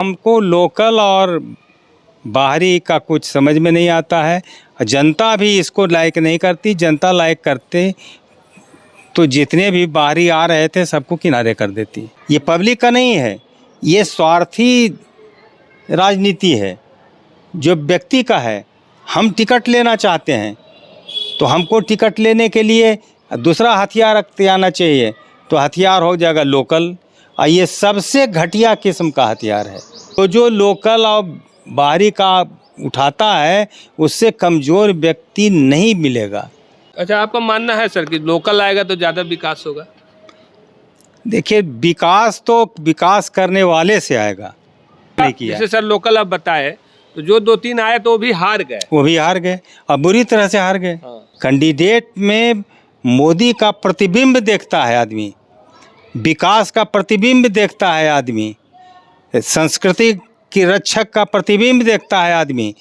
हमको लोकल और बाहरी का कुछ समझ में नहीं आता है। जनता भी इसको लाइक नहीं करती। जनता लाइक करते तो जितने भी बाहरी आ रहे थे सबको किनारे कर देती। ये पब्लिक का नहीं है, ये स्वार्थी राजनीति है जो व्यक्ति का है। हम टिकट लेना चाहते हैं तो हमको टिकट लेने के लिए दूसरा हथियार रखते आना चाहिए, तो हथियार हो जाएगा लोकल, और ये सबसे घटिया किस्म का हथियार है। तो जो लोकल और बाहरी का उठाता है उससे कमज़ोर व्यक्ति नहीं मिलेगा। अच्छा, आपका मानना है सर कि लोकल आएगा तो ज़्यादा विकास होगा? देखिए, विकास तो विकास करने वाले से आएगा। नहीं किया। जैसे सर लोकल आप बताए तो जो 2-3 आए तो वो भी हार गए। वो भी हार गए और बुरी तरह से हार गए। हाँ। कैंडिडेट में मोदी का प्रतिबिंब देखता है आदमी, विकास का प्रतिबिंब देखता है आदमी, संस्कृति की रक्षक का प्रतिबिंब देखता है आदमी,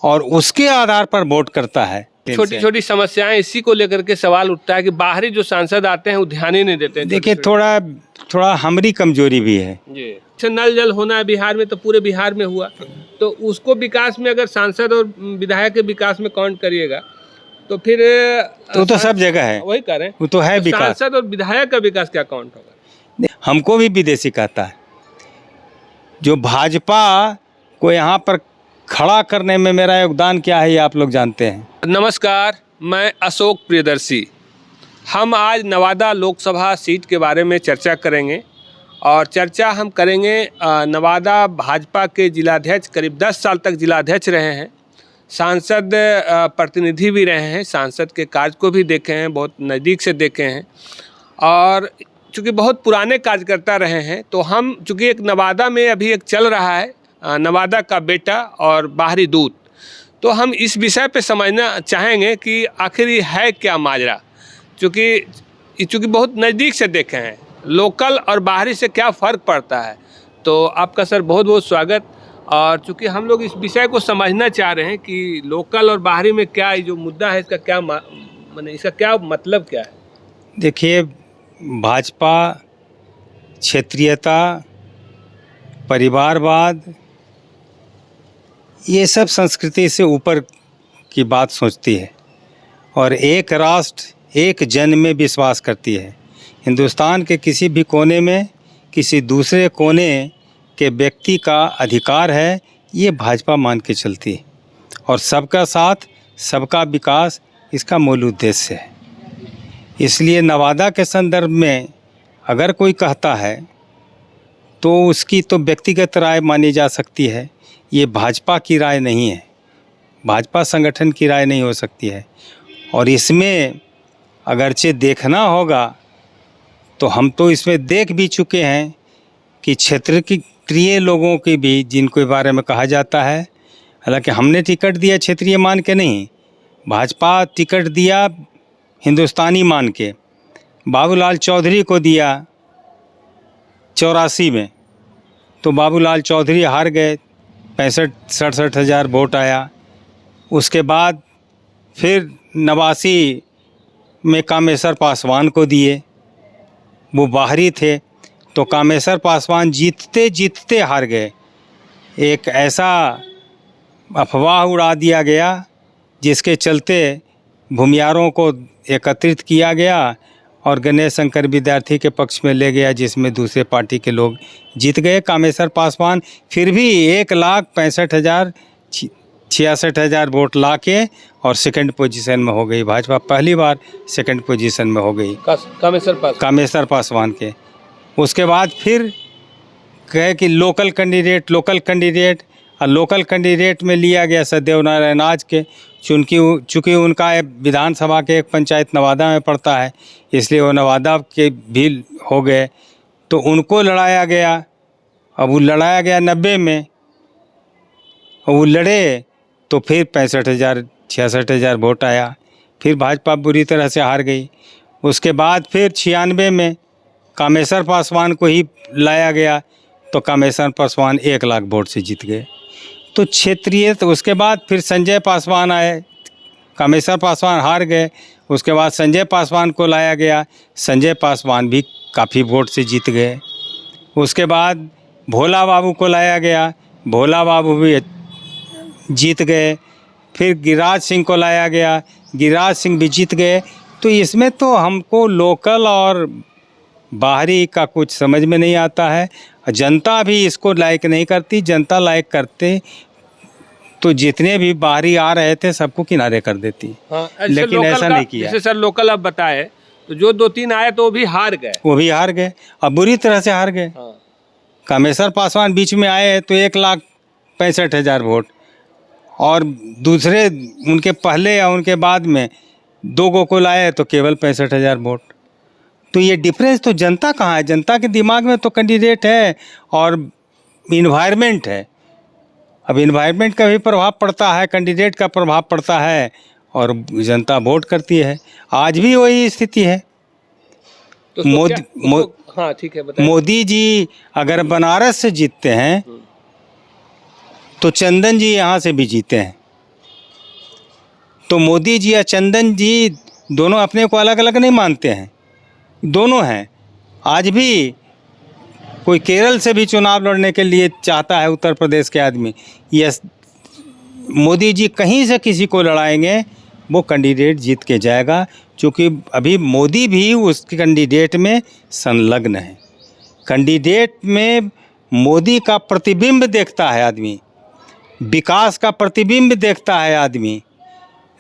और उसके आधार पर वोट करता है। छोटी छोटी समस्याएं इसी को लेकर के सवाल उठता है कि बाहरी जो सांसद आते हैं वो ध्यान ही नहीं देते हैं। देखिए, थोड़ा हमारी कमजोरी भी है जी। अच्छा, नल जल होना है बिहार में तो पूरे बिहार में हुआ, तो उसको विकास में अगर सांसद और विधायक के विकास में काउंट करिएगा तो फिर तो सब जगह है। वही करें, वो तो है विकास। सांसद और विधायक का विकास क्या काउंट होगा? हमको भी विदेशी कहता है। जो भाजपा को यहाँ पर खड़ा करने में मेरा योगदान क्या है ये आप लोग जानते हैं। नमस्कार, मैं अशोक प्रियदर्शी। हम आज नवादा लोकसभा सीट के बारे में चर्चा करेंगे और चर्चा हम करेंगे नवादा भाजपा के जिलाध्यक्ष, करीब 10 साल तक जिलाध्यक्ष रहे हैं, सांसद प्रतिनिधि भी रहे हैं, सांसद के कार्य को भी देखे हैं, बहुत नज़दीक से देखे हैं, और चूँकि बहुत पुराने कार्यकर्ता रहे हैं तो हम चूँकि एक नवादा में अभी एक चल रहा है नवादा का बेटा और बाहरी दूत, तो हम इस विषय पे समझना चाहेंगे कि आखिर ये है क्या माजरा, चूँकि बहुत नज़दीक से देखे हैं लोकल और बाहरी से क्या फ़र्क पड़ता है। तो आपका सर बहुत बहुत स्वागत। और चूँकि हम लोग इस विषय को समझना चाह रहे हैं कि लोकल और बाहरी में क्या जो मुद्दा है इसका क्या माने, इसका क्या मतलब क्या है। देखिए, भाजपा क्षेत्रीयता, परिवारवाद, ये सब संस्कृति से ऊपर की बात सोचती है और एक राष्ट्र एक जन में विश्वास करती है। हिंदुस्तान के किसी भी कोने में किसी दूसरे कोने के व्यक्ति का अधिकार है, ये भाजपा मान के चलती है, और सबका साथ सबका विकास इसका मूल उद्देश्य है। इसलिए नवादा के संदर्भ में अगर कोई कहता है तो उसकी तो व्यक्तिगत राय मानी जा सकती है, ये भाजपा की राय नहीं है, भाजपा संगठन की राय नहीं हो सकती है। और इसमें अगरचे देखना होगा तो हम तो इसमें देख भी चुके हैं कि क्षेत्रीय लोगों की भी, जिनको बारे में कहा जाता है, हालांकि हमने टिकट दिया क्षेत्रीय मान के नहीं, भाजपा टिकट दिया हिंदुस्तानी मान के। बाबूलाल चौधरी को दिया 84 में, तो बाबूलाल चौधरी हार गए, 65-67 हज़ार वोट आया। उसके बाद फिर 89 में कामेश्वर पासवान को दिए, वो बाहरी थे, तो कामेश्वर पासवान जीतते जीतते हार गए। एक ऐसा अफवाह उड़ा दिया गया जिसके चलते भूमियारों को एकत्रित किया गया और गणेश शंकर विद्यार्थी के पक्ष में ले गया, जिसमें दूसरे पार्टी के लोग जीत गए। कामेश्वर पासवान फिर भी 1,65,66,000 वोट ला के और सेकंड पोजीशन में हो गई। भाजपा पहली बार सेकंड पोजीशन में हो गई कामेश्वर पासवान के। उसके बाद फिर कहे कि लोकल कैंडिडेट और लोकल कैंडिडेट में लिया गया सदैव नारायण आज के, चूँकि उनका विधानसभा के एक पंचायत नवादा में पड़ता है, इसलिए वो नवादा के भी हो गए, तो उनको लड़ाया गया। अब वो लड़ाया गया 90 में, और वो लड़े तो फिर 65,000-66,000 वोट आया, फिर भाजपा बुरी तरह से हार गई। उसके बाद फिर 96 में कामेश्वर पासवान को ही लाया गया, तो कामेश्वर पासवान 1 लाख वोट से जीत गए। तो क्षेत्रीय, तो उसके बाद फिर संजय पासवान आए, कामेश्वर पासवान हार गए, उसके बाद संजय पासवान को लाया गया, संजय पासवान भी काफ़ी वोट से जीत गए। उसके बाद भोला बाबू को लाया गया, भोला बाबू भी जीत गए। फिर गिरिराज सिंह को लाया गया, गिरिराज सिंह भी जीत गए। तो इसमें तो हमको लोकल और बाहरी का कुछ समझ में नहीं आता है। जनता भी इसको लाइक नहीं करती। जनता लाइक करते तो जितने भी बाहरी आ रहे थे सबको किनारे कर देती। हाँ, लेकिन ऐसा नहीं किया। जैसे सर लोकल आप बताए, तो जो 2-3 आए तो वो भी हार गए। वो भी हार गए और बुरी तरह से हार गए। हाँ। कामेश्वर पासवान बीच में आए तो 1,65,000 वोट, और दूसरे उनके पहले या उनके बाद में 2 गोकुल आए तो केवल 65,000 वोट। तो ये डिफरेंस तो जनता कहाँ है? जनता के दिमाग में तो कैंडिडेट है और इन्वायरमेंट है। अब इन्वायरमेंट का भी प्रभाव पड़ता है, कैंडिडेट का प्रभाव पड़ता है और जनता वोट करती है। आज भी वही स्थिति है। तो हाँ ठीक है, बताइए। मोदी जी अगर बनारस से जीतते हैं तो चंदन जी यहाँ से भी जीते हैं। तो मोदी जी या चंदन जी दोनों अपने को अलग अलग नहीं मानते हैं, दोनों हैं। आज भी कोई केरल से भी चुनाव लड़ने के लिए चाहता है, उत्तर प्रदेश के आदमी, यस मोदी जी कहीं से किसी को लड़ाएंगे वो कैंडिडेट जीत के जाएगा, क्योंकि अभी मोदी भी उस कैंडिडेट में संलग्न है। कैंडिडेट में मोदी का प्रतिबिंब देखता है आदमी, विकास का प्रतिबिंब देखता है आदमी,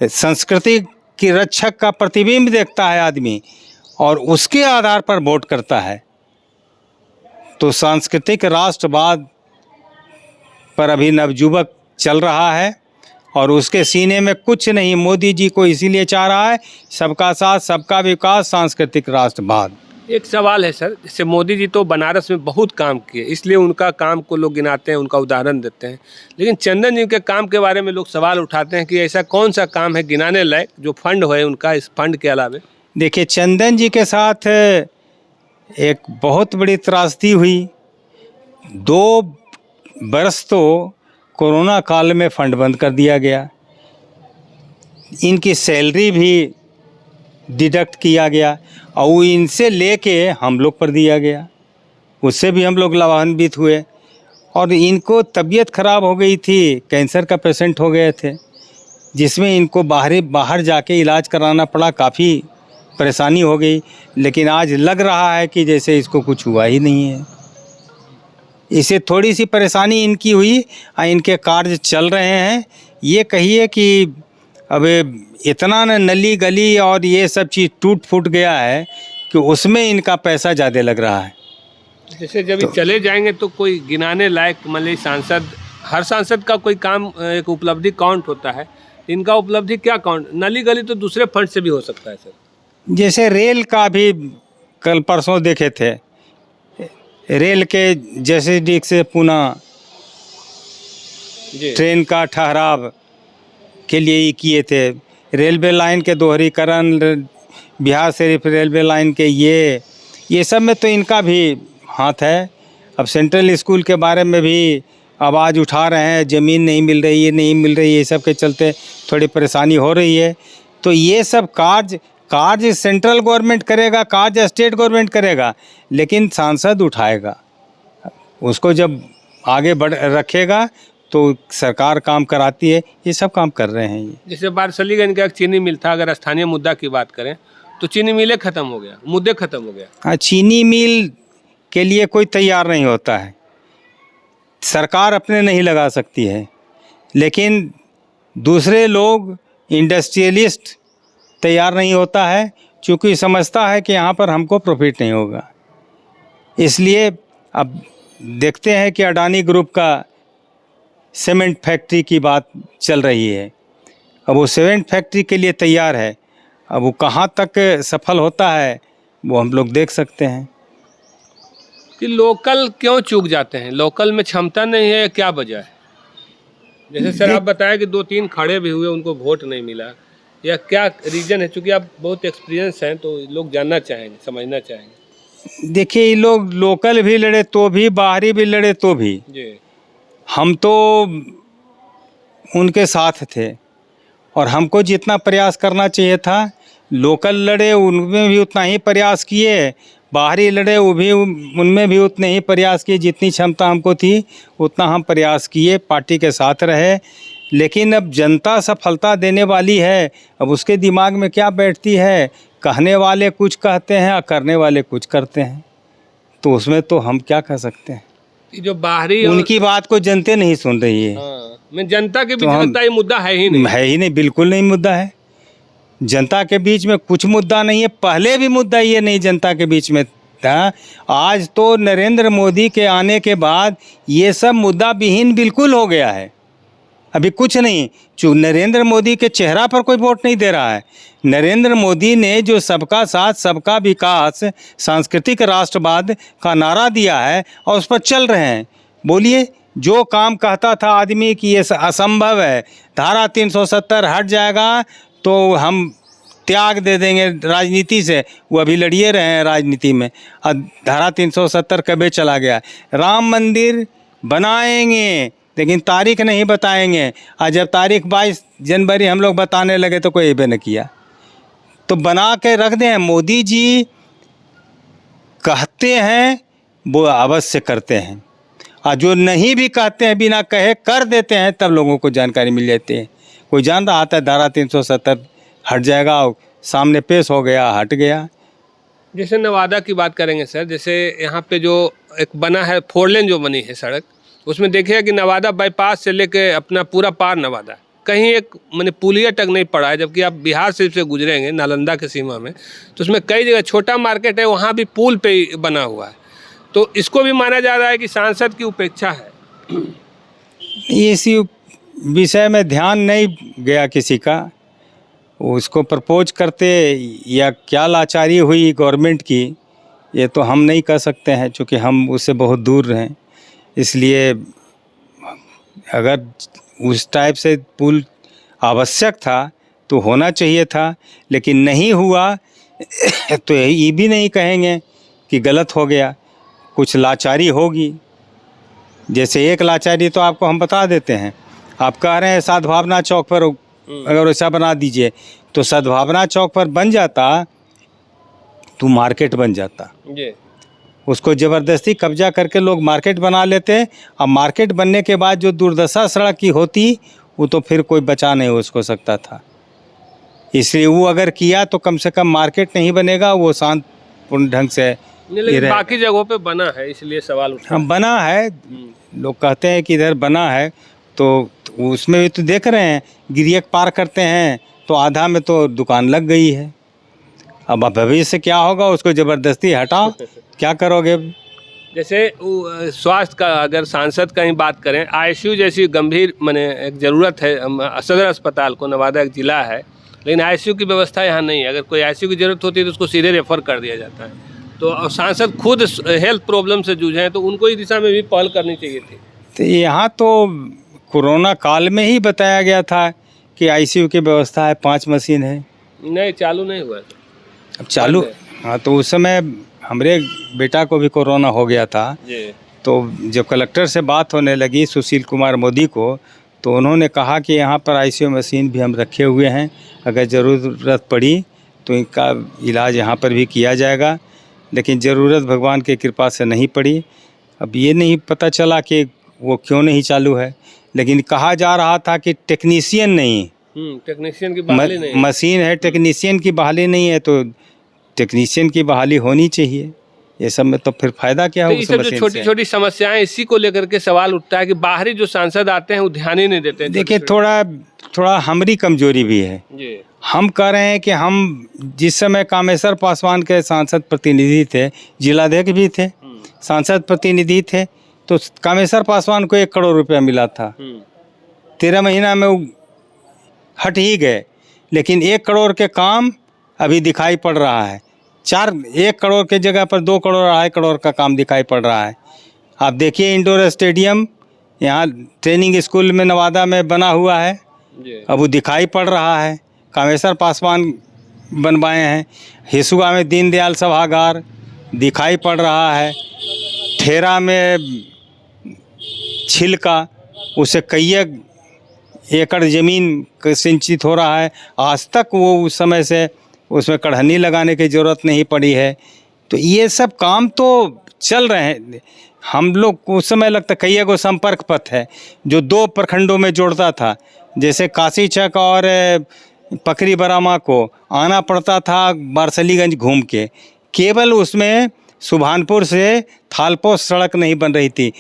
संस्कृति की रक्षक का प्रतिबिंब देखता है आदमी, और उसके आधार पर वोट करता है। तो सांस्कृतिक राष्ट्रवाद पर अभी नवयुवक चल रहा है और उसके सीने में कुछ नहीं। मोदी जी को इसीलिए चाह रहा है सबका साथ, सबका विकास, सांस्कृतिक राष्ट्रवाद। एक सवाल है सर, जैसे मोदी जी तो बनारस में बहुत काम किए, इसलिए उनका काम को लोग गिनाते हैं, उनका उदाहरण देते हैं। लेकिन चंदन जी के काम के बारे में लोग सवाल उठाते हैं कि ऐसा कौन सा काम है गिनाने लायक जो फंड है उनका, इस फंड के अलावा? देखिए, चंदन जी के साथ एक बहुत बड़ी त्रासदी हुई। 2 बरस तो कोरोना काल में फंड बंद कर दिया गया, इनकी सैलरी भी डिडक्ट किया गया और वो इनसे लेके हम लोग पर दिया गया, उससे भी हम लोग लाभान्वित हुए। और इनको तबीयत खराब हो गई थी, कैंसर का पेशेंट हो गए थे, जिसमें इनको बाहर जाके इलाज कराना पड़ा, काफ़ी परेशानी हो गई। लेकिन आज लग रहा है कि जैसे इसको कुछ हुआ ही नहीं है। इसे थोड़ी सी परेशानी इनकी हुई और इनके कार्य चल रहे हैं। ये कहिए कि अब इतना न नली गली और ये सब चीज़ टूट फूट गया है कि उसमें इनका पैसा ज़्यादा लग रहा है। जैसे जब ये चले जाएंगे तो कोई गिनाने लायक, मतलब सांसद, हर सांसद का कोई काम, एक उपलब्धि काउंट होता है, इनका उपलब्धि क्या काउंट? नली गली तो दूसरे फंड से भी हो सकता है सर। जैसे रेल का भी कल परसों देखे थे, रेल के जैसे से पुणे ट्रेन का ठहराव के लिए ही किए थे। रेलवे लाइन के दोहरीकरण, बिहार शरीफ रेलवे लाइन के ये सब में तो इनका भी हाथ है। अब सेंट्रल स्कूल के बारे में भी आवाज़ उठा रहे हैं, ज़मीन नहीं मिल रही है, नहीं मिल रही है, ये सब के चलते थोड़ी परेशानी हो रही है। तो ये सब कार्य सेंट्रल गवर्नमेंट करेगा, कार्य स्टेट गवर्नमेंट करेगा, लेकिन सांसद उठाएगा उसको, जब आगे रखेगा तो सरकार काम कराती है। ये सब काम कर रहे हैं ये। जैसे बारसलीगंज का एक चीनी मिल था, अगर स्थानीय मुद्दा की बात करें तो चीनी मिलें ख़त्म हो गया, मुद्दे ख़त्म हो गया। हाँ, चीनी मिल के लिए कोई तैयार नहीं होता है, सरकार अपने नहीं लगा सकती है, लेकिन दूसरे लोग, इंडस्ट्रियलिस्ट तैयार नहीं होता है, क्योंकि समझता है कि यहाँ पर हमको प्रॉफिट नहीं होगा। इसलिए अब देखते हैं कि अडानी ग्रुप का सीमेंट फैक्ट्री की बात चल रही है। अब वो सीमेंट फैक्ट्री के लिए तैयार है, अब वो कहाँ तक सफल होता है वो हम लोग देख सकते हैं। कि लोकल क्यों चूक जाते हैं? लोकल में क्षमता नहीं है, क्या वजह है? जैसे सर आप बताया कि 2-3 खड़े भी हुए, उनको वोट नहीं मिला, या क्या रीज़न है? चूँकि आप बहुत एक्सपीरियंस हैं तो लोग जानना चाहेंगे, समझना चाहेंगे। देखिए, ये लोग लोकल भी लड़े तो भी, बाहरी भी लड़े तो भी, जी, हम तो उनके साथ थे और हमको जितना प्रयास करना चाहिए था, लोकल लड़े उनमें भी उतना ही प्रयास किए, बाहरी लड़े वो भी, उनमें भी उतने ही प्रयास किए, जितनी क्षमता हमको थी उतना हम प्रयास किए, पार्टी के साथ रहे। लेकिन अब जनता सफलता देने वाली है, अब उसके दिमाग में क्या बैठती है, कहने वाले कुछ कहते हैं और करने वाले कुछ करते हैं, तो उसमें तो हम क्या कर सकते हैं। ये जो बाहरी उनकी बात को जनता नहीं सुन रही है। मैं जनता के बीच हम- लगता है ये मुद्दा है ही नहीं। है ही नहीं, बिल्कुल नहीं मुद्दा है। जनता के बीच में कुछ मुद्दा नहीं है, पहले भी मुद्दा ये नहीं जनता के बीच में था। आज तो नरेंद्र मोदी के आने के बाद ये सब मुद्दा विहीन बिल्कुल हो गया है। अभी कुछ नहीं, जो नरेंद्र मोदी के चेहरा पर कोई वोट नहीं दे रहा है। नरेंद्र मोदी ने जो सबका साथ सबका विकास सांस्कृतिक राष्ट्रवाद का नारा दिया है और उस पर चल रहे हैं। बोलिए, जो काम कहता था आदमी कि ये असंभव है, धारा 370 हट जाएगा तो हम त्याग दे देंगे राजनीति से, वो अभी लड़िए रहे हैं राजनीति में। अब धारा 370 कभी चला गया। राम मंदिर बनाएंगे लेकिन तारीख नहीं बताएंगे, और जब तारीख 22 जनवरी हम लोग बताने लगे तो कोई भी न किया। तो बना के रख दें। मोदी जी कहते हैं वो अवश्य करते हैं, और जो नहीं भी कहते हैं बिना कहे कर देते हैं, तब लोगों को जानकारी मिल जाती है। कोई जान रहा था धारा 370 हट जाएगा, सामने पेश हो गया, हट गया। जैसे नवादा की बात करेंगे सर, जैसे यहाँ पे जो एक बना है 4 लेन जो बनी है सड़क, उसमें देखिए कि नवादा बाईपास से लेके अपना पूरा पार नवादा, कहीं एक मैंने पुलिया तक नहीं पड़ा है। जबकि आप बिहार से गुजरेंगे नालंदा के सीमा में, तो उसमें कई जगह छोटा मार्केट है, वहाँ भी पुल पे ही बना हुआ है। तो इसको भी माना जा रहा है कि सांसद की उपेक्षा है। इसी विषय में ध्यान नहीं गया किसी का, उसको प्रपोज करते या क्या लाचारी हुई गवर्नमेंट की, ये तो हम नहीं कह सकते हैं, क्योंकि हम उससे बहुत दूर रहें। इसलिए अगर उस टाइप से पुल आवश्यक था तो होना चाहिए था, लेकिन नहीं हुआ तो ये भी नहीं कहेंगे कि गलत हो गया, कुछ लाचारी होगी। जैसे एक लाचारी तो आपको हम बता देते हैं। आप कह रहे हैं सद्भावना चौक पर अगर वैसा बना दीजिए, तो सद्भावना चौक पर बन जाता तो मार्केट बन जाता। जी। उसको ज़बरदस्ती कब्जा करके लोग मार्केट बना लेते, और मार्केट बनने के बाद जो दुर्दशा सड़क की होती, वो तो फिर कोई बचा नहीं उसको सकता था। इसलिए वो अगर किया तो कम से कम मार्केट नहीं बनेगा, वो शांतपूर्ण ढंग से लेकिन बाकी जगहों पे बना है, इसलिए सवाल उठा। हाँ, बना है। लोग कहते हैं कि इधर बना है, तो उसमें भी तो देख रहे हैं, गिरियक पार करते हैं तो आधा में तो दुकान लग गई है। अब भविष्य क्या होगा, उसको ज़बरदस्ती हटाओ, क्या करोगे। जैसे स्वास्थ्य का अगर सांसद का ही बात करें, आईसीयू जैसी गंभीर माने एक ज़रूरत है सदर अस्पताल को, नवादा एक ज़िला है, लेकिन आईसीयू की व्यवस्था यहाँ नहीं है। अगर कोई आईसीयू की ज़रूरत होती है तो उसको सीधे रेफ़र कर दिया जाता है। तो सांसद खुद हेल्थ प्रॉब्लम से जूझे हैं, तो उनको इस दिशा में भी पहल करनी चाहिए थी। तो यहाँ तो कोरोना काल में ही बताया गया था कि आईसीयू की व्यवस्था है, 5 मशीन है। नहीं, चालू नहीं हुआ है। अब चालू, हाँ, तो उस समय हमारे बेटा को भी कोरोना हो गया था। जी। तो जब कलेक्टर से बात होने लगी सुशील कुमार मोदी को, तो उन्होंने कहा कि यहाँ पर आईसीयू मशीन भी हम रखे हुए हैं, अगर ज़रूरत पड़ी तो इनका इलाज यहाँ पर भी किया जाएगा। लेकिन ज़रूरत भगवान की कृपा से नहीं पड़ी। अब ये नहीं पता चला कि वो क्यों नहीं चालू है, लेकिन कहा जा रहा था कि टेक्नीशियन नहीं, टेक्नीशियन की बहाली नहीं है। मशीन है, टेक्नीशियन की बहाली नहीं है, तो टेक्नीशियन की बहाली होनी चाहिए। ये सब में तो फिर फायदा क्या तो हो ये उस सब जो मशीन छोटी से। छोटी समस्याएं, इसी को लेकर के सवाल उठता है कि बाहरी जो सांसद आते हैं वो ध्यान ही नहीं देते हैं। देखिए, थोड़ा हमारी कमजोरी भी है। जी। हम कह रहे हैं कि हम जिस समय कामेश्वर पासवान के सांसद प्रतिनिधि थे, जिलाध्यक्ष भी थे, सांसद प्रतिनिधि थे, तो कामेश्वर पासवान को 1 करोड़ रुपया मिला था। 13 महीना में वो हट ही गए, लेकिन 1 करोड़ के काम अभी दिखाई पड़ रहा है। 1 करोड़ के जगह पर 2 करोड़ 2.5 करोड़ का काम दिखाई पड़ रहा है। आप देखिए इंडोर स्टेडियम यहाँ ट्रेनिंग स्कूल में नवादा में बना हुआ है, अब वो दिखाई पड़ रहा है, कामेश्वर पासवान बनवाए हैं। हिसुआ में दीनदयाल सभागार दिखाई पड़ रहा है। ठेरा में छिलका, उसे कई एकड़ ज़मीन सिंचित हो रहा है। आज तक वो उस समय से उसमें कढ़नी लगाने की ज़रूरत नहीं पड़ी है, तो ये सब काम तो चल रहे हैं। हम लोग को उस समय लगता कई गो संपर्क पथ है जो 2 प्रखंडों में जोड़ता था, जैसे काशीचक और पकरी बरामा को आना पड़ता था बारसलीगंज घूम के, केवल उसमें सुभानपुर से थालपोस सड़क नहीं बन रही थी,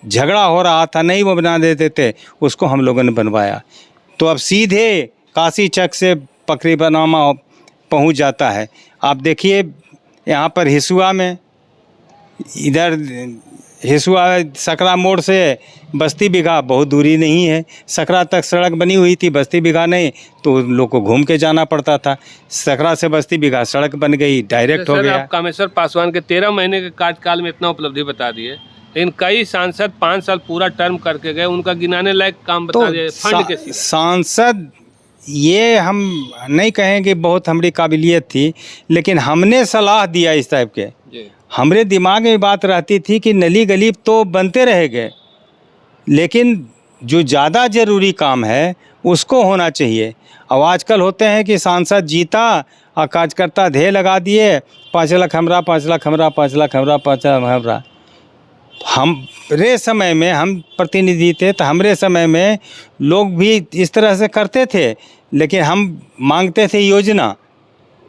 झगड़ा हो रहा था, नहीं वो बना देते थे, उसको हम लोगों ने बनवाया। तो अब सीधे काशीचक से पकरी बरामा पहुंच जाता है। आप देखिए यहाँ पर हिसुआ में, इधर हिसुआ सकरा मोड़ से बस्ती बिघा बहुत दूरी नहीं है, सकरा तक सड़क बनी हुई थी, बस्ती बिघा नहीं, तो लोग को घूम के जाना पड़ता था। सकरा से बस्ती बिघा सड़क बन गई, डायरेक्ट हो सर, गया। आप कामेश्वर पासवान के 13 महीने के कार्यकाल में इतना उपलब्धि बता दिए, लेकिन कई सांसद 5 साल पूरा टर्म करके गए, उनका गिनाने लायक काम बता दिए फंड के सांसद ये हम नहीं कहेंगे बहुत हमारी काबिलियत थी, लेकिन हमने सलाह दिया इस टाइप के। हमरे दिमाग में बात रहती थी कि नली गली तो बनते रहेंगे, लेकिन जो ज़्यादा ज़रूरी काम है उसको होना चाहिए। अब आजकल होते हैं कि सांसद जीता और कार्यकर्ता ध्येय लगा दिए, 5 लाख हमरा, 5 लाख हमरा, 5 लाख हमरा, 5 लाख हमरा। हमरे समय में हम प्रतिनिधि थे, तो हमरे समय में लोग भी इस तरह से करते थे, लेकिन हम मांगते थे योजना,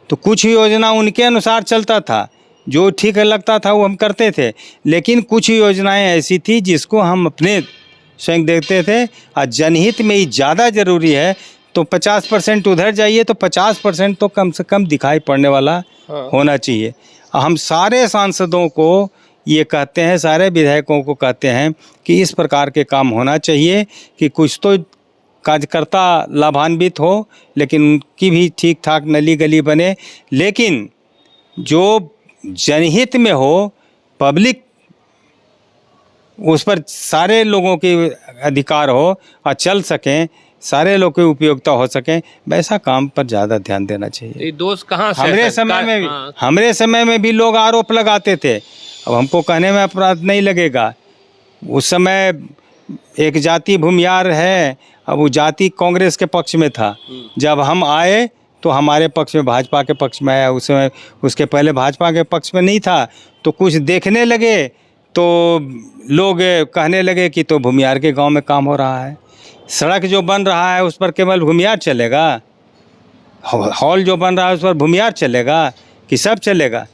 तो कुछ योजना उनके अनुसार चलता था, जो ठीक लगता था वो हम करते थे, लेकिन कुछ योजनाएं ऐसी थी जिसको हम अपने स्वयं देखते थे और जनहित में ही ज़्यादा ज़रूरी है, तो 50% उधर जाइए तो 50% तो कम से कम दिखाई पड़ने वाला होना चाहिए। हम सारे सांसदों को ये कहते हैं, सारे विधायकों को कहते हैं कि इस प्रकार के काम होना चाहिए कि कुछ तो कार्यकर्ता लाभान्वित हो, लेकिन उनकी भी ठीक ठाक नली गली बने, लेकिन जो जनहित में हो, पब्लिक उस पर सारे लोगों के अधिकार हो और चल सकें, सारे लोग की उपयोगिता हो सकें, वैसा काम पर ज़्यादा ध्यान देना चाहिए। ये दोस्त कहाँ से हमरे समय में भी लोग आरोप लगाते थे। अब हमको कहने में अपराध नहीं लगेगा, उस समय एक जाति भूमियार है, अब वो जाति कांग्रेस के पक्ष में था, जब हम आए तो हमारे पक्ष में, भाजपा के पक्ष में आया। उस समय उसके पहले भाजपा के पक्ष में नहीं था, तो कुछ देखने लगे तो लोग कहने लगे कि तो भूमियार के गांव में काम हो रहा है, सड़क जो बन रहा है उस पर केवल भूमियार चलेगा, हॉल जो बन रहा है उस पर भूमियार चलेगा कि सब चलेगा।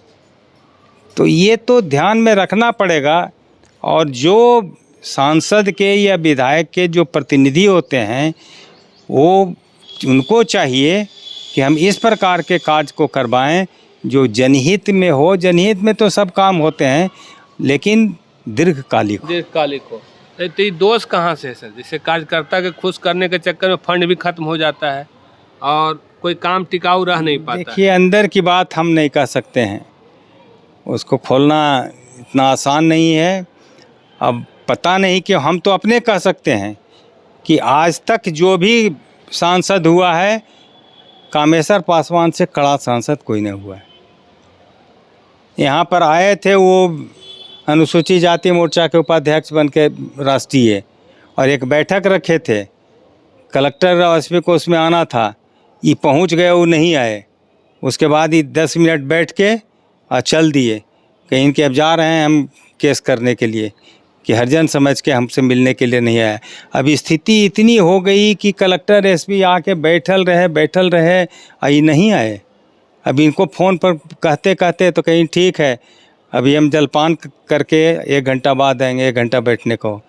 तो ये तो ध्यान में रखना पड़ेगा। और जो सांसद के या विधायक के जो प्रतिनिधि होते हैं, वो उनको चाहिए कि हम इस प्रकार के कार्य को करवाएं जो जनहित में हो। जनहित में तो सब काम होते हैं, लेकिन दीर्घकालिक हो। तो ये दोष कहाँ से है सर? जैसे कार्यकर्ता के खुश करने के चक्कर में फंड भी खत्म हो जाता है और कोई काम टिकाऊ रह नहीं पाता। देखिए, अंदर की बात हम नहीं कह सकते हैं, उसको खोलना इतना आसान नहीं है। अब पता नहीं कि हम तो अपने कह सकते हैं कि आज तक जो भी सांसद हुआ है, कामेश्वर पासवान से कड़ा सांसद कोई नहीं हुआ है। यहाँ पर आए थे वो अनुसूचित जाति मोर्चा के उपाध्यक्ष बन के राष्ट्रीय, और एक बैठक रखे थे, कलेक्टर और एसपी को उसमें आना था, ये पहुँच गए, वो नहीं आए। उसके बाद ही 10 मिनट बैठ के और चल दिए कि इनके अब जा रहे हैं हम केस करने के लिए, कि हरिजन समझ के हमसे मिलने के लिए नहीं आया। अब स्थिति इतनी हो गई कि कलेक्टर एसपी आके बैठल रहे और ये नहीं आए। अब इनको फ़ोन पर कहते कहते तो कहीं ठीक है, अभी हम जलपान करके 1 घंटा बाद आएंगे, 1 घंटा बैठने को।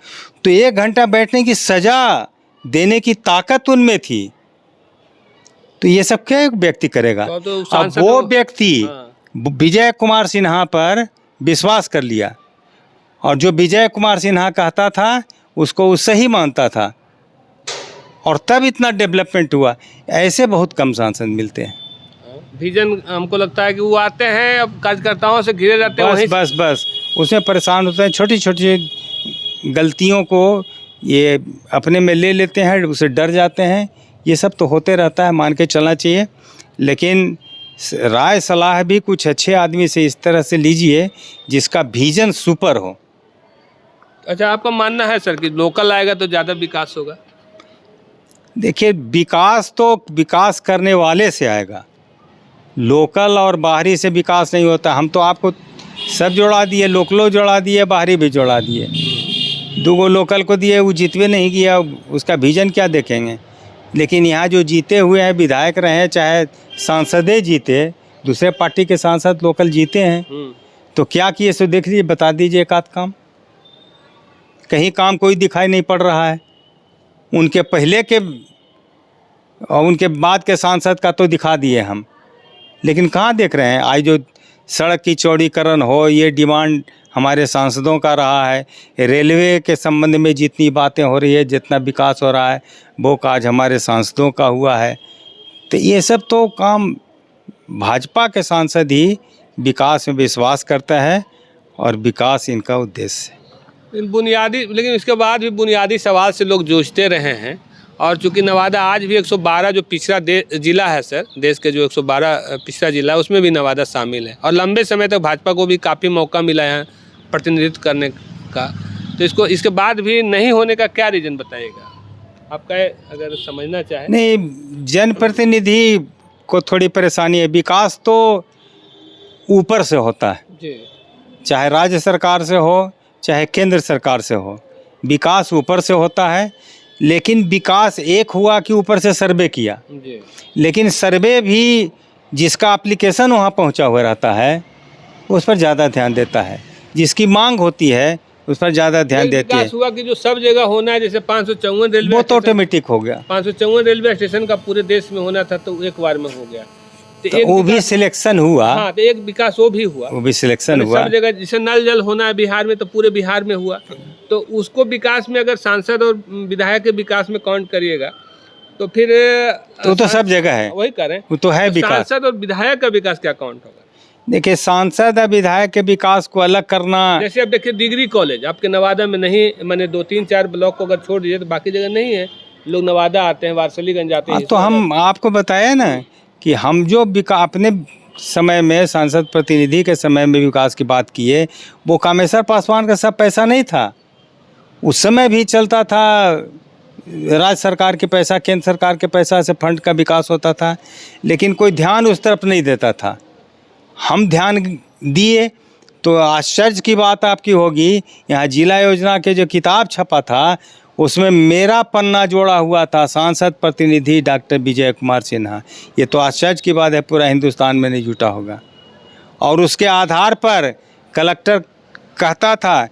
तो 1 घंटा बैठने की सज़ा देने की ताकत उनमें थी, तो ये सब क्या एक व्यक्ति करेगा? अब वो व्यक्ति विजय कुमार सिन्हा पर विश्वास कर लिया, और जो विजय कुमार सिन्हा कहता था उसको वो सही मानता था, और तब इतना डेवलपमेंट हुआ। ऐसे बहुत कम सांसद मिलते हैं। विजन हमको लगता है कि वो आते हैं, अब कार्यकर्ताओं से घिरे रहते हैं, बस उसमें परेशान होते हैं। छोटी छोटी गलतियों को ये अपने में ले लेते हैं, उसे डर जाते हैं। ये सब तो होते रहता है, मान के चलना चाहिए। लेकिन राय सलाह भी कुछ अच्छे आदमी से इस तरह से लीजिए जिसका विजन सुपर हो। अच्छा, आपका मानना है सर कि लोकल आएगा तो ज़्यादा विकास होगा? देखिए, विकास तो विकास करने वाले से आएगा। लोकल और बाहरी से विकास नहीं होता। हम तो आपको सब जोड़ा दिए, लोकलो जोड़ा दिए, बाहरी भी जोड़ा दिए। दूगो लोकल को दिए, वो जीतवे नहीं किया, उसका विजन क्या देखेंगे। लेकिन यहाँ जो जीते हुए हैं, विधायक रहे चाहे सांसदे जीते, दूसरे पार्टी के सांसद लोकल जीते हैं, तो क्या किए सो देख लीजिए, बता दीजिए एक आध काम। कहीं काम कोई दिखाई नहीं पड़ रहा है। उनके पहले के और उनके बाद के सांसद का तो दिखा दिए हम, लेकिन कहाँ देख रहे हैं। आज जो सड़क की चौड़ीकरण हो, ये डिमांड हमारे सांसदों का रहा है। रेलवे के संबंध में जितनी बातें हो रही है, जितना विकास हो रहा है, वो काज हमारे सांसदों का हुआ है। तो ये सब तो काम भाजपा के सांसद ही विकास में विश्वास करता है, और विकास इनका उद्देश्य है। बुनियादी, लेकिन इसके बाद भी बुनियादी सवाल से लोग जूझते रहे हैं। और चूंकि नवादा आज भी 112 जो पिछड़ा जिला है सर, देश के जो 112 पिछड़ा जिला है, उसमें भी नवादा शामिल है। और लंबे समय तक भाजपा को भी काफ़ी मौका मिला है प्रतिनिधित्व करने का। तो इसके बाद भी नहीं होने का क्या रीज़न बताइएगा आपका, अगर समझना चाहे। नहीं, जनप्रतिनिधि को थोड़ी परेशानी है। विकास तो ऊपर से होता है जी, चाहे राज्य सरकार से हो चाहे केंद्र सरकार से हो, विकास ऊपर से होता है। लेकिन विकास एक हुआ कि ऊपर से सर्वे किया जी, लेकिन सर्वे भी जिसका एप्लीकेशन वहाँ पहुँचा हुआ रहता है उस पर ज़्यादा ध्यान देता है, जिसकी मांग होती है उस पर ज़्यादा ध्यान देती है। विकास हुआ कि जो सब जगह होना है, जैसे 554 रेलवे वो तो ऑटोमेटिक हो गया। 554 रेलवे स्टेशन का पूरे देश में होना था, तो एक बार में हो गया। तो वो भी सिलेक्शन हुआ। हाँ, तो एक विकास वो भी हुआ, वो भी सिलेक्शन हुआ। सब जगह जैसे नल जल होना है बिहार में, तो पूरे बिहार में हुआ। तो उसको विकास में अगर सांसद और विधायक के विकास में काउंट करिएगा तो फिर तो सब जगह है, वही करें। वो तो है विकास। सांसद और विधायक का विकास क्या काउंट होगा? देखिए, सांसद और विधायक के विकास को अलग करना, जैसे अब देखिए डिग्री कॉलेज आपके नवादा में नहीं, मैंने 2-3-4 ब्लॉक को अगर छोड़ दीजिए तो बाकी जगह नहीं है। लोग नवादा आते हैं, वारसलीगंज आते हैं। तो हम आपको बताया ना कि हम जो अपने समय में सांसद प्रतिनिधि के समय में विकास की बात किए, वो कामेश्वर पासवान का सब पैसा नहीं था। उस समय भी चलता था, राज्य सरकार के पैसा, केंद्र सरकार के पैसा से फंड का विकास होता था, लेकिन कोई ध्यान उस तरफ नहीं देता था। हम ध्यान दिए तो आश्चर्य की बात आपकी होगी, यहाँ जिला योजना के जो किताब छपा था उसमें मेरा पन्ना जोड़ा हुआ था, सांसद प्रतिनिधि डॉक्टर विजय कुमार सिन्हा। ये तो आश्चर्य की बात है, पूरा हिंदुस्तान में नहीं जुटा होगा। और उसके आधार पर कलेक्टर कहता था,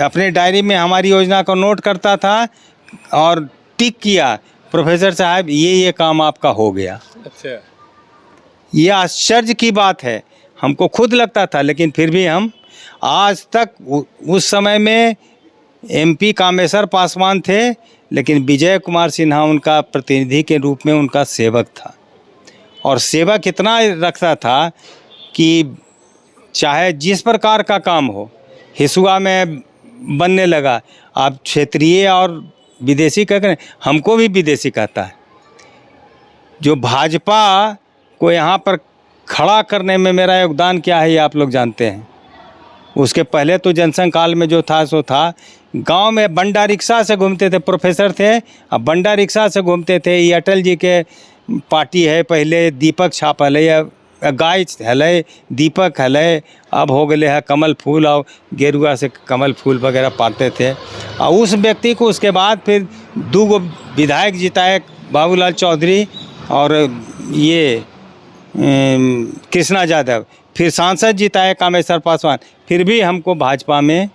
अपने डायरी में हमारी योजना को नोट करता था और टिक किया, प्रोफेसर साहब ये काम आपका हो गया। अच्छा, ये आश्चर्य की बात है, हमको खुद लगता था, लेकिन फिर भी हम आज तक उस समय में MP कामेश्वर पासवान थे, लेकिन विजय कुमार सिन्हा उनका प्रतिनिधि के रूप में उनका सेवक था। और सेवक इतना रखता था कि चाहे जिस प्रकार का काम हो, हिसुआ में बनने लगा, आप क्षेत्रीय और विदेशी कह, हमको भी विदेशी कहता है। जो भाजपा को यहाँ पर खड़ा करने में मेरा योगदान क्या है, ये आप लोग जानते हैं। उसके पहले तो जनसंघ काल में जो था सो था, गांव में बंडा रिक्शा से घूमते थे, प्रोफेसर थे, अब बंडा रिक्शा से घूमते थे। ये अटल जी के पार्टी है, पहले दीपक छाप हले, गाय हले, दीपक हले, अब हो गए है कमल फूल, और गेरुआ से कमल फूल वगैरह पाते थे। और उस व्यक्ति को उसके बाद फिर 2 विधायक जिताए, बाबूलाल चौधरी और ये कृष्णा यादव, फिर सांसद जिताए कामेश्वर पासवान। फिर भी हमको भाजपा में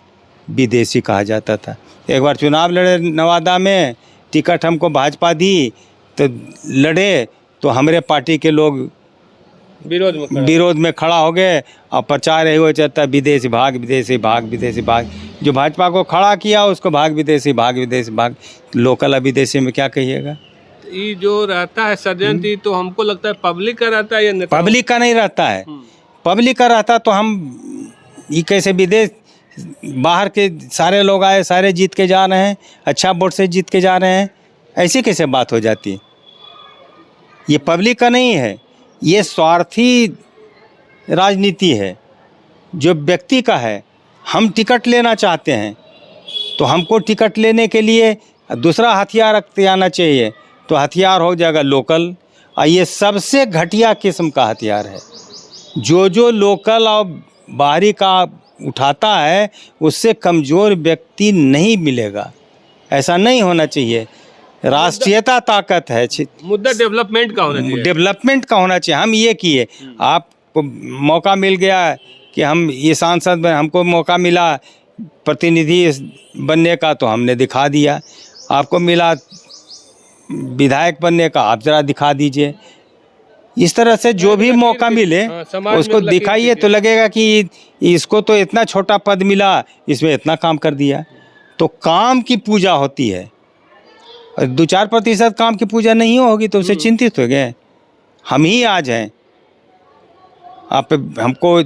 विदेशी कहा जाता था। एक बार चुनाव लड़े नवादा में, टिकट हमको भाजपा दी तो लड़े, तो हमारे पार्टी के लोग विरोध में खड़ा हो गए और प्रचार यही हो चलता, विदेशी भाग, विदेशी भाग, विदेशी भाग। जो भाजपा को खड़ा किया उसको भाग विदेशी, भाग विदेशी, भाग लोकल। अब विदेशी में क्या कहिएगा। ये जो रहता है षड्यंत्र, तो हमको लगता है पब्लिक का रहता है या नेता? पब्लिक का नहीं रहता है। पब्लिक का रहता तो हम ये कैसे विदेश, बाहर के सारे लोग आए, सारे जीत के जा रहे हैं, अच्छा वोट से जीत के जा रहे हैं, ऐसी कैसे बात हो जाती। ये पब्लिक का नहीं है, ये स्वार्थी राजनीति है जो व्यक्ति का है। हम टिकट लेना चाहते हैं तो हमको टिकट लेने के लिए दूसरा हथियार रखते आना चाहिए, तो हथियार हो जाएगा लोकल। और ये सबसे घटिया किस्म का हथियार है। जो लोकल और बाहरी का उठाता है उससे कमज़ोर व्यक्ति नहीं मिलेगा। ऐसा नहीं होना चाहिए। राष्ट्रीयता ताकत है। मुद्दा डेवलपमेंट का होना चाहिए। डेवलपमेंट का होना चाहिए। हम ये किए, आपको मौका मिल गया कि हम ये सांसद बने, हमको मौका मिला प्रतिनिधि बनने का तो हमने दिखा दिया। आपको मिला विधायक बनने का, आप ज़रा दिखा दीजिए। इस तरह से जो भी मौका मिले उसको दिखाइए तो लगेगा कि इसको तो इतना छोटा पद मिला, इसमें इतना काम कर दिया। तो काम की पूजा होती है। 2-4% काम की पूजा नहीं होगी तो उससे चिंतित हो गए। हम ही आज हैं। आप हमको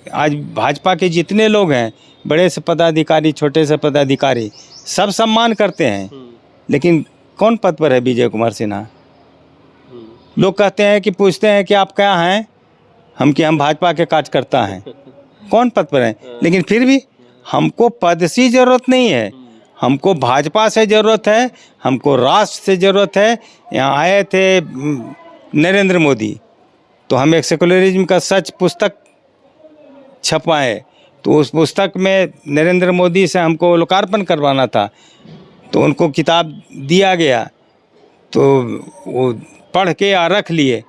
आज भाजपा के जितने लोग हैं, बड़े से पदाधिकारी, छोटे से पदाधिकारी, सब सम्मान करते हैं। लेकिन कौन पद पर है विजय कुमार सिन्हा? लोग कहते हैं कि पूछते हैं कि आप क्या हैं, हम भाजपा के कार्यकर्ता हैं। कौन पद पर हैं? लेकिन फिर भी हमको पद से ज़रूरत नहीं है, हमको भाजपा से ज़रूरत है, हमको राष्ट्र से ज़रूरत है। यहाँ आए थे नरेंद्र मोदी, तो हम एक सेकुलरिज्म का सच पुस्तक छपवाए, तो उस पुस्तक में नरेंद्र मोदी से हमको लोकार्पण करवाना था, तो उनको किताब दिया गया, तो वो पढ़ के या रख लिए।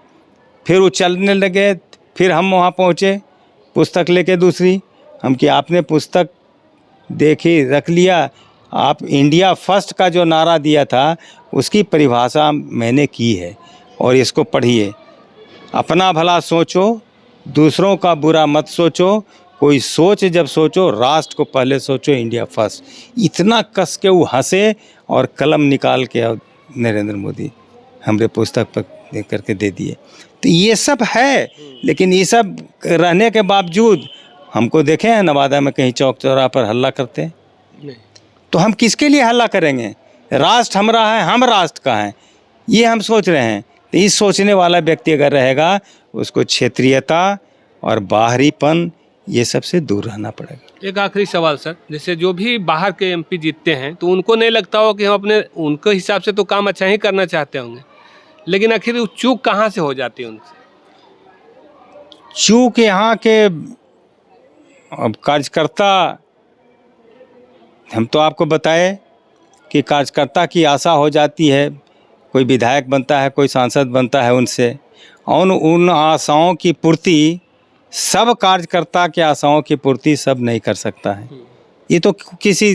फिर वो चलने लगे, फिर हम वहाँ पहुँचे पुस्तक लेके दूसरी। हम कि आपने पुस्तक देखी, रख लिया, आप इंडिया फर्स्ट का जो नारा दिया था उसकी परिभाषा मैंने की है, और इसको पढ़िए। अपना भला सोचो, दूसरों का बुरा मत सोचो, कोई सोच जब सोचो राष्ट्र को पहले सोचो, इंडिया फर्स्ट। इतना कस के वो हंसे और कलम निकाल के और नरेंद्र मोदी हमरे पुस्तक पर दे करके दे दिए। तो ये सब है, लेकिन ये सब रहने के बावजूद हमको देखे हैं नवादा में कहीं चौक चौराहे पर हल्ला करते हैं? नहीं। तो हम किसके लिए हल्ला करेंगे? राष्ट्र हमारा है, हम राष्ट्र का हैं, ये हम सोच रहे हैं। तो इस सोचने वाला व्यक्ति अगर रहेगा, उसको क्षेत्रीयता और बाहरीपन ये सबसे दूर रहना पड़ेगा। एक आखिरी सवाल सर, जैसे जो भी बाहर के एमपी जीतते हैं तो उनको नहीं लगता हो कि हम अपने उनके हिसाब से तो काम अच्छा ही करना चाहते होंगे, लेकिन आखिर वो चूक कहाँ से हो जाती है उनसे? चूक यहाँ के अब कार्यकर्ता, हम तो आपको बताए कि कार्यकर्ता की आशा हो जाती है, कोई विधायक बनता है, कोई सांसद बनता है, उनसे उन आशाओं की पूर्ति, सब कार्यकर्ता के आशाओं की पूर्ति सब नहीं कर सकता है। ये तो किसी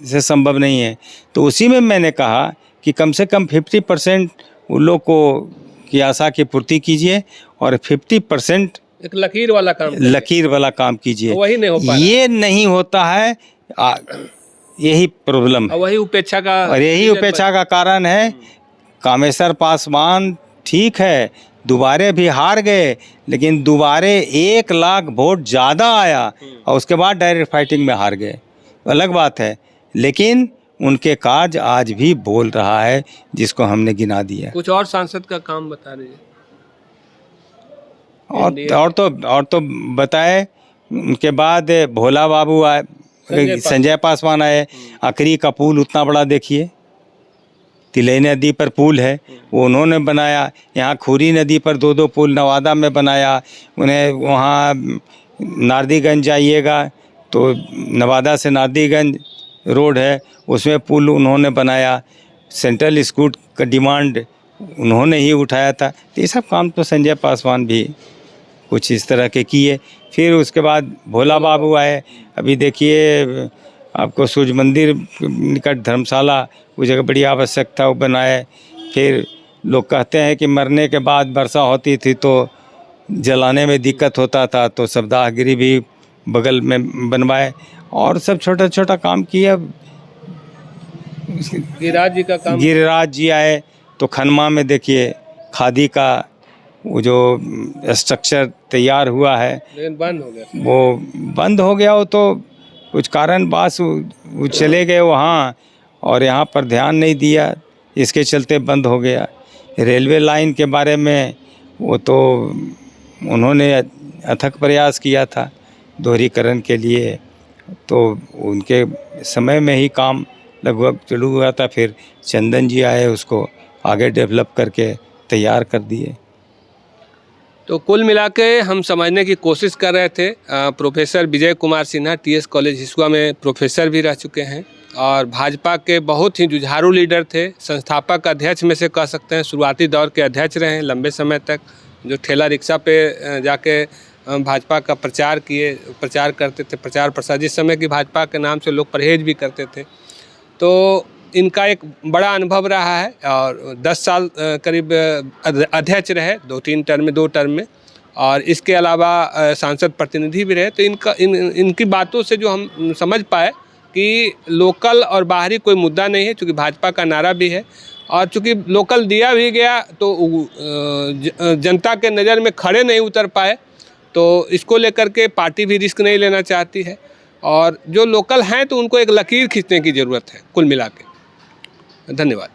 से संभव नहीं है। तो उसी में मैंने कहा कि कम से कम 50% उन लोग को की आशा की पूर्ति कीजिए और 50% एक लकीर वाला काम कीजिए। वही नहीं हो पा रहा। ये नहीं होता है, यही प्रॉब्लम है, वही उपेक्षा का, और यही उपेक्षा का कारण है। कामेश्वर पासवान ठीक है, दोबारे भी हार गए, लेकिन दोबारे 1 लाख वोट ज़्यादा आया और उसके बाद डायरेक्ट फाइटिंग में हार गए, अलग बात है। लेकिन उनके कार्य आज भी बोल रहा है, जिसको हमने गिना दिया। कुछ और सांसद का काम बता दीजिए। और तो बताए। उनके बाद भोला बाबू आए, संजय पासवान आए। अकरी का पुल उतना बड़ा देखिए, तिलई नदी पर पुल है, वो उन्होंने बनाया। यहाँ खूरी नदी पर 2 पुल नवादा में बनाया। उन्हें वहाँ नारदीगंज जाइएगा तो नवादा से नारदीगंज रोड है, उसमें पुल उन्होंने बनाया। सेंट्रल स्कूल का डिमांड उन्होंने ही उठाया था। तो ये सब काम तो संजय पासवान भी कुछ इस तरह के किए। फिर उसके बाद भोला बाबू आए। अभी देखिए आपको सूर्य मंदिर निकट धर्मशाला, वो जगह बड़ी आवश्यकता वो बनाए। फिर लोग कहते हैं कि मरने के बाद वर्षा होती थी तो जलाने में दिक्कत होता था, तो सवदाहगिरी भी बगल में बनवाए, और सब छोटा छोटा काम किया। गिरिराज जी आए तो खनमा में देखिए खादी का वो जो स्ट्रक्चर तैयार हुआ है, लेकिन बंद हो गया। वो बंद हो गया। वो तो कुछ कारणवश वो चले गए वहाँ, और यहाँ पर ध्यान नहीं दिया, इसके चलते बंद हो गया। रेलवे लाइन के बारे में वो तो उन्होंने अथक प्रयास किया था दोहरीकरण के लिए, तो उनके समय में ही काम लगभग चालू हुआ था। फिर चंदन जी आए, उसको आगे डेवलप करके तैयार कर दिए। तो कुल मिला के हम समझने की कोशिश कर रहे थे। Professor Vijay Kumar Sinha TS college Hisua में प्रोफेसर भी रह चुके हैं और भाजपा के बहुत ही जुझारू लीडर थे, संस्थापक अध्यक्ष में से कह सकते हैं, शुरुआती दौर के अध्यक्ष रहे हैं लंबे समय तक, जो ठेला रिक्शा पे जाके भाजपा का प्रचार करते थे, प्रचार प्रसार, जिस समय की भाजपा के नाम से लोग परहेज भी करते थे। तो इनका एक बड़ा अनुभव रहा है और 10 साल करीब अध्यक्ष रहे, 2 टर्म में, और इसके अलावा सांसद प्रतिनिधि भी रहे। तो इनकी बातों से जो हम समझ पाए कि लोकल और बाहरी कोई मुद्दा नहीं है, चूँकि भाजपा का नारा भी है और चूँकि लोकल दिया भी गया तो जनता के नज़र में खड़े नहीं उतर पाए, तो इसको लेकर के पार्टी भी रिस्क नहीं लेना चाहती है और जो लोकल हैं तो उनको एक लकीर खींचने की ज़रूरत है कुल मिला के। धन्यवाद।